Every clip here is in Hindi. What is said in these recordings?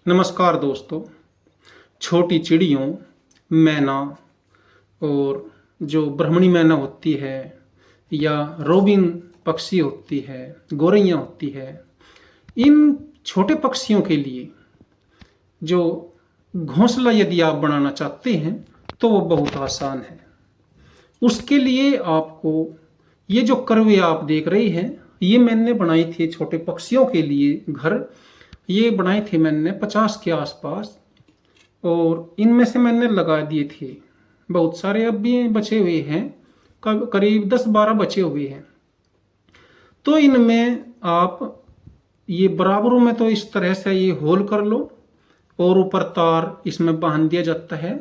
नमस्कार दोस्तों। छोटी चिड़ियों, मैना और जो ब्राह्मणी मैना होती है या रोबिन पक्षी होती है, गोरैया होती है, इन छोटे पक्षियों के लिए जो घोंसला यदि आप बनाना चाहते हैं तो वो बहुत आसान है। उसके लिए आपको ये जो करवे आप देख रहे हैं, ये मैंने बनाई थी छोटे पक्षियों के लिए घर। ये बनाए थे मैंने 50 के आसपास, और इनमें से मैंने लगा दिए थे बहुत सारे, अब भी बचे हुए हैं, करीब 10-12 बचे हुए हैं। तो इनमें आप ये बराबरों में तो इस तरह से ये होल कर लो और ऊपर तार इसमें बांध दिया जाता है,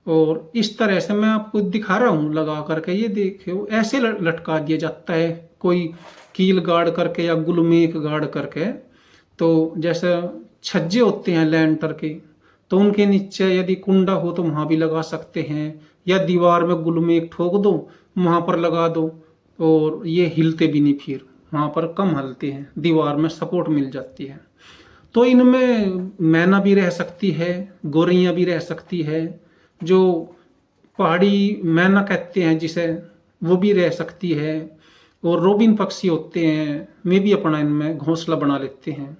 और इस तरह से मैं आपको दिखा रहा हूँ लगा करके। ये देखो ऐसे लटका दिया जाता है, कोई कील गाड़ करके या गुलमेख गाड़ करके। तो जैसे छज्जे होते हैं लैंटर के, तो उनके नीचे यदि कुंडा हो तो वहाँ भी लगा सकते हैं, या दीवार में गुलमेख ठोक दो, वहाँ पर लगा दो, और ये हिलते भी नहीं, फिर वहाँ पर कम हिलते हैं, दीवार में सपोर्ट मिल जाती है। तो इनमें मैना भी रह सकती है, गोरैया भी रह सकती है, जो पहाड़ी मैना कहते हैं जिसे, वो भी रह सकती है, और रोबिन पक्षी होते हैं, वे भी अपना इनमें घोंसला बना लेते हैं।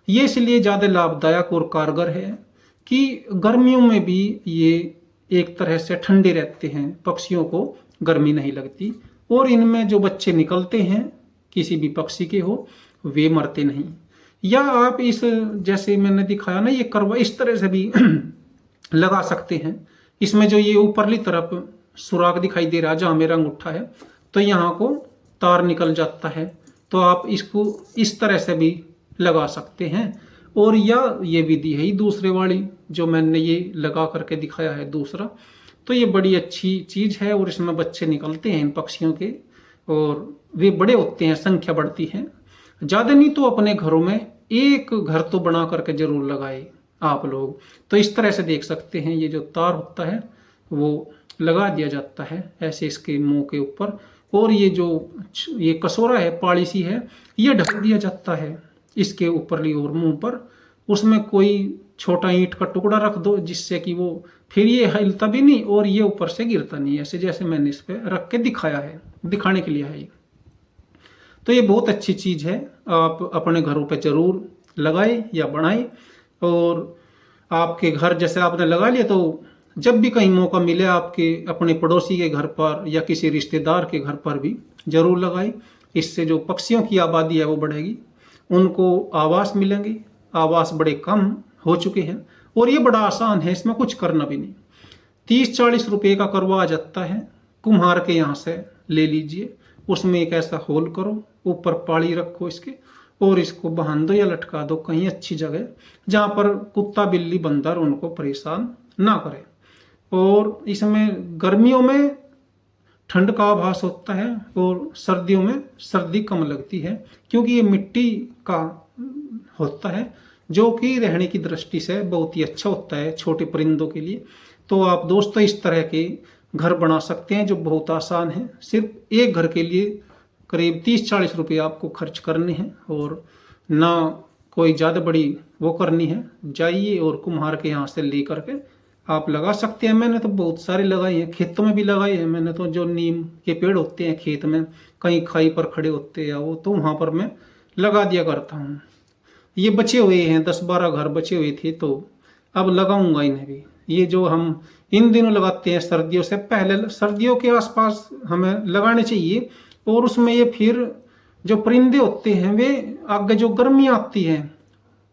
ये इसलिए ज़्यादा लाभदायक और कारगर है कि गर्मियों में भी ये एक तरह से ठंडे रहते हैं, पक्षियों को गर्मी नहीं लगती, और इनमें जो बच्चे निकलते हैं किसी भी पक्षी के हो, वे मरते नहीं। या आप इस जैसे मैंने दिखाया ना, ये करवा इस तरह से भी लगा सकते हैं। इसमें जो ये ऊपरली तरफ सुराख दिखाई दे रहा है जहाँ मेरा अंगूठा है, तो यहाँ को तार निकल जाता है, तो आप इसको इस तरह से भी लगा सकते हैं। और या ये विधि है दूसरे वाली जो मैंने ये लगा करके दिखाया है दूसरा, तो ये बड़ी अच्छी चीज़ है, और इसमें बच्चे निकलते हैं इन पक्षियों के, और वे बड़े होते हैं, संख्या बढ़ती है। ज़्यादा नहीं तो अपने घरों में एक घर तो बना करके जरूर लगाए आप लोग। तो इस तरह से देख सकते हैं, ये जो तार होता है वो लगा दिया जाता है ऐसे इसके मुंह के ऊपर, और ये जो ये कसोरा है, पाड़ी सी है, ये ढक दिया जाता है इसके ऊपरली और मुंह पर। उसमें कोई छोटा ईंट का टुकड़ा रख दो, जिससे कि वो फिर ये हिलता भी नहीं और ये ऊपर से गिरता नहीं, ऐसे जैसे मैंने इस पे रख के दिखाया है, दिखाने के लिए है ये। तो ये बहुत अच्छी चीज़ है, आप अपने घरों पे जरूर लगाए या बनाए। और आपके घर जैसे आपने लगा लिया, तो जब भी कहीं मौका मिले आपके अपने पड़ोसी के घर पर या किसी रिश्तेदार के घर पर भी जरूर लगाए। इससे जो पक्षियों की आबादी है वो बढ़ेगी, उनको आवास मिलेंगे। आवास बड़े कम हो चुके हैं, और ये बड़ा आसान है, इसमें कुछ करना भी नहीं। 30-40 रुपये का करवा आ जाता है, कुम्हार के यहाँ से ले लीजिए। उसमें एक ऐसा होल करो, ऊपर पाड़ी रखो इसके, और इसको बांध दो या लटका दो कहीं अच्छी जगह, जहाँ पर कुत्ता बिल्ली बंदर उनको परेशान ना करे। और इसमें गर्मियों में ठंड का आभास होता है, और सर्दियों में सर्दी कम लगती है, क्योंकि ये मिट्टी का होता है, जो कि रहने की दृष्टि से बहुत ही अच्छा होता है छोटे परिंदों के लिए। तो आप दोस्तों इस तरह के घर बना सकते हैं जो बहुत आसान है। सिर्फ एक घर के लिए करीब 30-40 रुपये आपको खर्च करने हैं, और ना कोई ज़्यादा बड़ी वो करनी है। जाइए और कुम्हार के यहाँ से ले करके आप लगा सकते हैं। मैंने तो बहुत सारे लगाए हैं, खेतों में भी लगाए हैं मैंने तो। जो नीम के पेड़ होते हैं खेत में, कहीं खाई पर खड़े होते हैं वो, तो वहाँ पर मैं लगा दिया करता हूँ। ये बचे हुए हैं 10-12 घर बचे हुए थे, तो अब लगाऊंगा इन्हें भी। ये जो हम इन दिनों लगाते हैं सर्दियों से पहले, सर्दियों के आसपास हमें लगाने चाहिए। और उसमें ये फिर जो परिंदे होते हैं वे आगे जो गर्मी आती है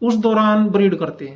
उस दौरान ब्रीड करते हैं।